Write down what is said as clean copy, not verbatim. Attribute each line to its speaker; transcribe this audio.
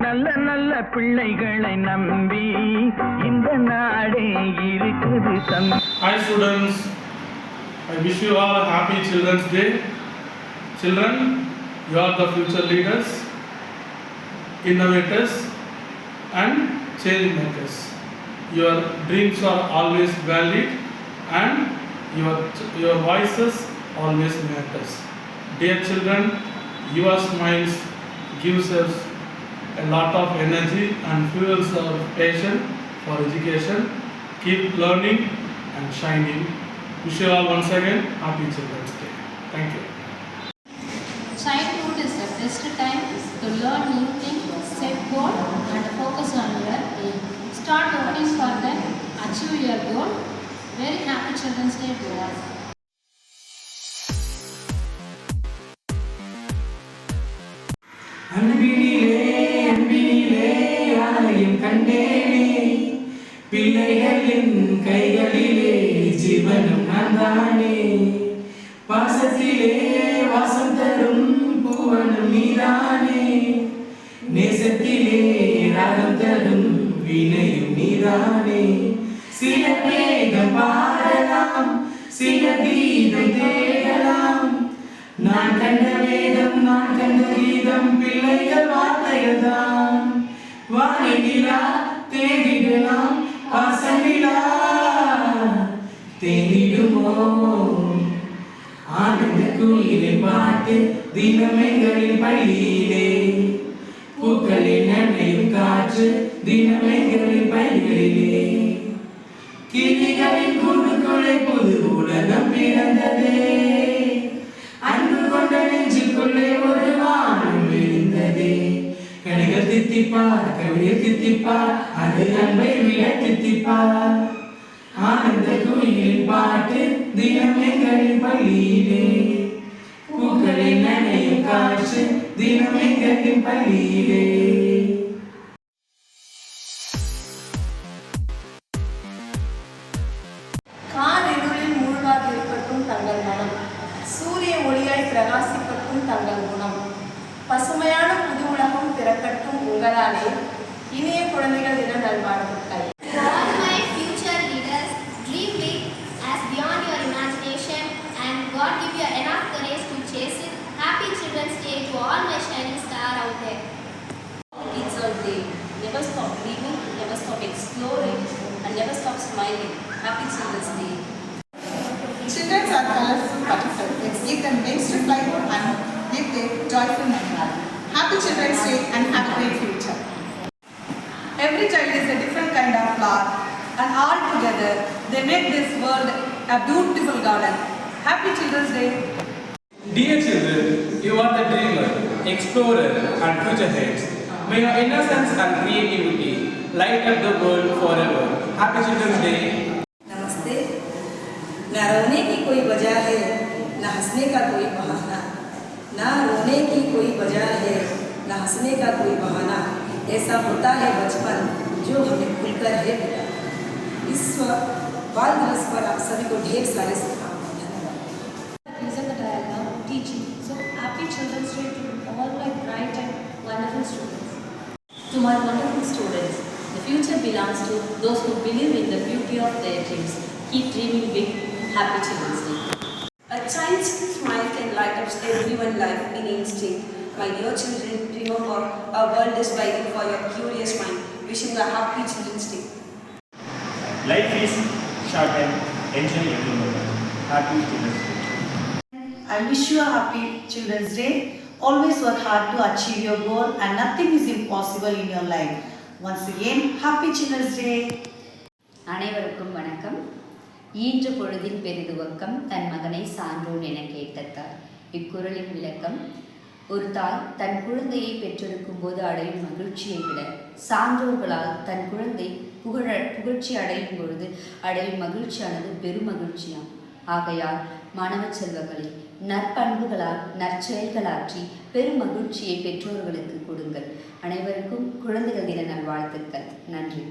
Speaker 1: நல்ல நல்ல பிள்ளைகளை நம்பி இந்த நாடே இருக்குது தம்பி.
Speaker 2: Hi students, I wish you all a happy Children's Day. Children, you are the future leaders, innovators and change makers. Your dreams are always valid and your voices always matters. Dear children, your smiles gives us a lot of energy and fuels our passion for education. Keep learning and shining. Wish you all once again happy Children's Day. Thank you.
Speaker 3: Childhood is the best time to learn new things, set goal and focus on your aim. Start working for them, achieve your goal. Very happy Children's Day to all.
Speaker 4: அன்பினிலே யாரையும் கண்டேனே, பிள்ளைகளின் கைகளிலே ஜீவனும் நான்தானே, பாசத்திலே வாசம் தரும் பூவனும் நீதானே, நேசத்திலே ராகம் தரும் வீணையும் நீதானே. சில வேதம் பாடலாம், சில கீதம் தேடலாம், நான் கண்ட வேதம் நான் கண்ட கீதம் பிள்ளைகள் வார்த்தைகள்தான். வானிலா தேடிடலாம், பாசமிலா தேடிடுமோ, ஆனந்த குயிலின் பாட்டு தினம் எங்களின் பள்ளியிலே, பூக்களின் நனையும் காற்று தினம் எங்களின் பள்ளிகளிலே, கிளிகளின் கூண்டுக்குள்ளே புது உலகம் பிறந்ததே, அன்பு கொண்ட நெஞ்சுக்குள்ளே ஒரு வானம் விழுந்ததே. கணிகள் தித்திப்பார், கவிகள் தித்திப்பார், அது அன்பை விட தித்திப்பார். ஆனந்த குயிலின் பாட்டு தினம் எங்களின் பள்ளியிலே, பூக்களின் நனையும் காற்று தினம் எங்களின் பள்ளியிலே.
Speaker 5: காரிருளில் மூழ்காதிருக்கட்டும் தங்கள் மனம், சூரிய ஒளியாய் பிரகாசிக்கட்டும் தங்கள் குணம், பசுமையான புது உலகம் பிறக்கட்டும் உங்களாலே. இனிய குழந்தைகள் தின நல்வாழ்த்துக்கள்.
Speaker 6: All my future leaders, dream big as beyond your imagination and God give you enough courage to chase it. Happy Children's Day to all my shining star out there.
Speaker 7: Kids all day. Never stop dreaming, never stop exploring and never stop smiling. Happy Children's Day.
Speaker 8: Children are colorful butterflies. Let's give them wings to fly and live their joyful life. Happy Children's Day and have a great future. Every child is a different kind of flower, and all together they make this world a beautiful garden. Happy Children's Day.
Speaker 4: Dear children, you are the dreamer, explorer and future heads. May your innocence and creativity light up the world forever. Happy Children's Day.
Speaker 5: नमस्ते। न रोने की कोई वजह है, न हंसने का कोई बहाना, न रोने की कोई वजह है, न हंसने का कोई बहाना। ऐसा होता है बचपन जो हमें भूलकर है बिता। इस बाल दिवस पर आप सभी को ढेर सारे शुभकामनाएं। धन्यवाद।
Speaker 3: Present that I love teaching. So happy Children's Day to all my bright and wonderful students.
Speaker 7: To my wonderful students, the future belongs to those who believe in the beauty of their dreams. Keep dreaming big. Happy Children's Day.
Speaker 5: A child's smile can light up everyone's life in instinct. My dear children, remember our world is waiting for your curious mind. Wishing you a happy Children's Day.
Speaker 9: Life is short and enjoy every moment. Happy Children's Day.
Speaker 10: I wish you a happy Children's Day. Always work hard to achieve your goal and nothing is impossible in your life. Once again, happy Children's Day.
Speaker 7: அனைவருக்கும் வணக்கம். ஈன்ற பொழுதின் பெரிதுவக்கம் தன் மகனை சான்றோன் என கேட்டத்தார். இக்குறளின் விளக்கம்: ஒரு தாய் தன் குழந்தையை பெற்றெடுக்கும் போது அடையும் மகிழ்ச்சியை விட சான்றோர்களால் தன் குழந்தை புகழ்ச்சி அடையும் பொழுது அடையும் மகிழ்ச்சியானது பெருமகிழ்ச்சியாம். ஆகையால் மாணவ செல்வங்களை நற்பண்புகளால் நற்செயல்களாற்றி பெருமகிழ்ச்சியை பெற்றோர்களுக்கு கொடுங்கள். அனைவருக்கும் குழந்தைகள் தின நல்வாழ்த்துக்கள். நன்றி.